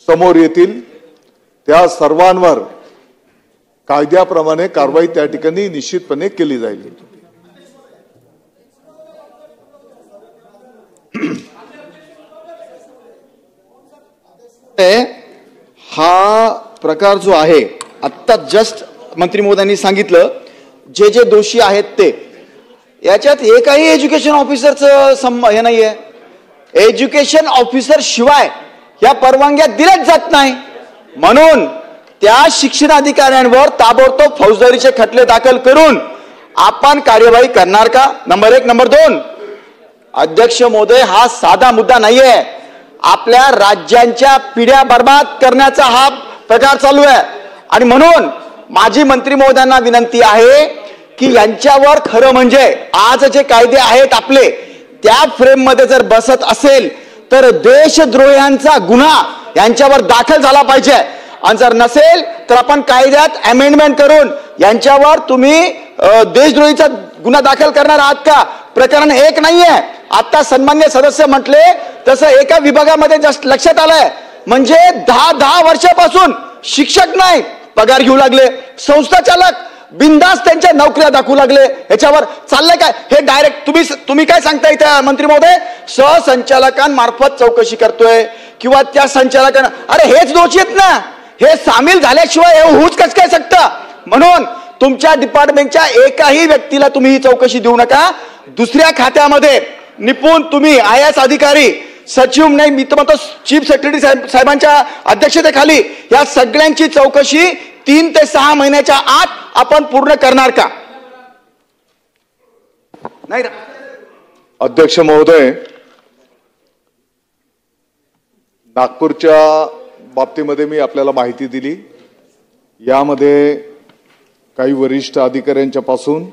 समोर येतील त्या सर्वांवर कायद्याप्रमाणे कारवाई त्या ठिकाणी निश्चितपणे केली जाईल। हा प्रकार जो आहे आता जस्ट मंत्री महोदयांनी सांगितलं जे जे दोषी आहेत ते याच्यात एकही एज्युकेशन ऑफिसरचं हे नाहीये। एज्युकेशन ऑफिसर शिवाय या परवानग्या दिल्याच जात नाही म्हणून त्या शिक्षण अधिकाऱ्यांवर ताबडतोब फौजदारीचे खटले दाखल करून आपण कार्यवाही करणार का? नंबर 1। नंबर 2, अध्यक्ष महोदय हा साधा मुद्दा नाहीये। आपल्या राज्यांच्या पिढ्या बर्बाद करण्याचा हा प्रकार चालू आहे आणि म्हणून माझी मंत्री महोदयांना विनंती आहे की यांच्यावर खरं म्हणजे आज जे कायदे आहेत आपले त्या फ्रेम मध्ये जर बसत असेल तर देशद्रोह्यांचा गुन्हा यांच्यावर दाखल झाला पाहिजे आणि जर नसेल तर आपण कायद्यात अमेंडमेंट करून यांच्यावर तुम्ही देशद्रोहीचा गुन्हा दाखल करणार आहात का? प्रकरण एक नाहीये। आता सन्मान्य सदस्य म्हटले तसं एका विभागामध्ये जस्ट लक्षात आलंय म्हणजे 10 वर्षापासून शिक्षक नाही पगार घेऊ लागले, संस्था चालक बिंदास त्यांच्या नोकऱ्या दाखवू लागले। याच्यावर चाललंय काय? हे डायरेक्ट तुम्ही काय सांगताय त्या मंत्री महोदय? सहसंचालकांमार्फत चौकशी करतोय किंवा त्या संचालकांना अरे हेच दोषी आहेत ना, हे सामील झाल्याशिवाय हे होऊच कसं काय शकतं? म्हणून तुमच्या डिपार्टमेंटच्या एकाही व्यक्तीला तुम्ही ही चौकशी देऊ नका। दुसऱ्या खात्यामध्ये निपुण तुम्ही IAS अधिकारी सचिव नाही मी तर म्हणतो चीफ सेक्रेटरी साहेबांच्या अध्यक्षतेखाली या सगळ्यांची चौकशी 3 ते 6 महिन्याच्या आत आपण पूर्ण करणार का? नाही अध्यक्ष महोदय, नागपूरच्या बाबतीमध्ये मी आपल्याला माहिती दिली। यामध्ये काही वरिष्ठ अधिकाऱ्यांच्या पासून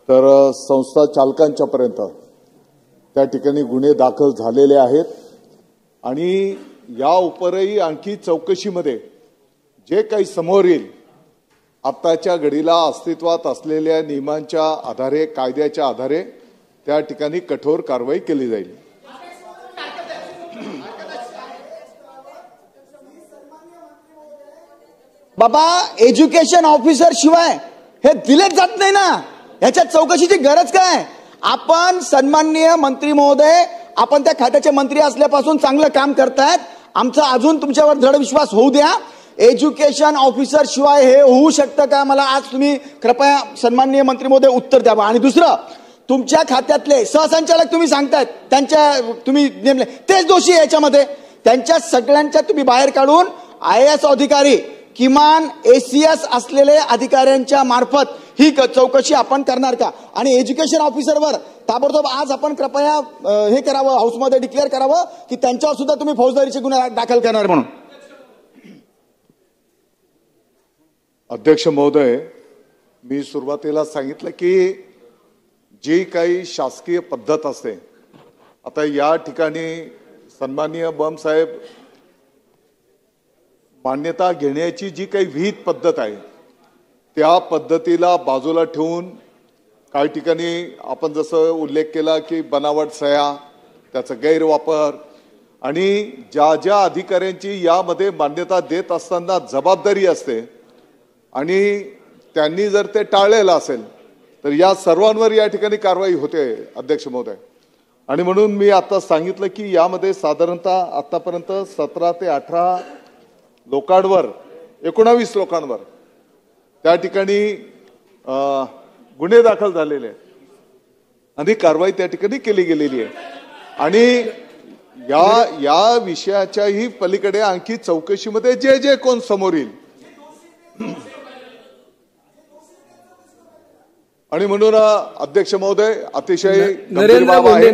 तर संस्था चालकांच्या पर्यंत त्या ठिकाणी गुन्हे दाखल झालेले आहेत आणि या उपरही आणखी चौकशीमध्ये जे काही समोर येईल आताच्या घडीला अस्तित्वात असलेल्या नियमांच्या आधारे कायद्याच्या आधारे त्या ठिकाणी कठोर कारवाई केली जाईल। बाबा एज्युकेशन ऑफिसर शिवाय हे दिलेच जात नाही ना, याच्या चौकशीची गरज काय? आपण सन्माननीय मंत्री महोदय आपण त्या खात्याचे मंत्री असल्यापासून चांगलं काम करतायत, आमचा अजून तुमच्यावर दृढ विश्वास होऊ द्या। एज्युकेशन ऑफिसर शिवाय हे होऊ शकतं का? मला आज तुम्ही कृपया सन्माननीय मंत्री महोदय उत्तर द्यावा। आणि दुसरं, तुमच्या खात्यातले सहसंचालक तुम्ही सांगतायत त्यांच्या तुम्ही नेमले तेच दोषी आहे याच्यामध्ये, त्यांच्या सगळ्यांच्या तुम्ही बाहेर काढून IAS अधिकारी किमान ACS असलेले अधिकाऱ्यांच्या मार्फत ही चौकशी आपण करणार का? आणि एज्युकेशन ऑफिसरवर ताबडतोब आज आपण कृपया हे करावं, हाऊसमध्ये डिक्लेअर करावं की त्यांच्यावर सुद्धा तुम्ही फौजदारीचे गुन्हे दाखल करणार म्हणून। अध्यक्ष महोदय, मी सुरुवातीला सांगितलं की जी काही शासकीय पद्धत असते, आता या ठिकाणी सन्माननीय बम साहेब मान्यता घेण्याची जी काही विहित पद्धत आहे त्या पद्धतीला बाजूला ठेवून काही ठिकाणी आपण जसं उल्लेख केला की बनावट सह्या, त्याचा गैरवापर आणि ज्या ज्या अधिकाऱ्यांची यामध्ये मान्यता देत असताना जबाबदारी असते आणि त्यांनी जर ते टाळलेलं असेल तर या सर्वांवर या ठिकाणी कारवाई होते अध्यक्ष महोदय। आणि म्हणून मी आता सांगितलं की यामध्ये साधारणतः आतापर्यंत 17 ते 18 लोकांवर 19 लोकांवर त्या ठिकाणी गुन्हे दाखल झालेले आहेत आणि कारवाई त्या ठिकाणी केली गेलेली आहे। आणि या विषयाच्याही पलीकडे आणखी चौकशीमध्ये जे जे कोण समोर येईल आणि म्हणून अध्यक्ष महोदय अतिशय गंभीर बाब आहे।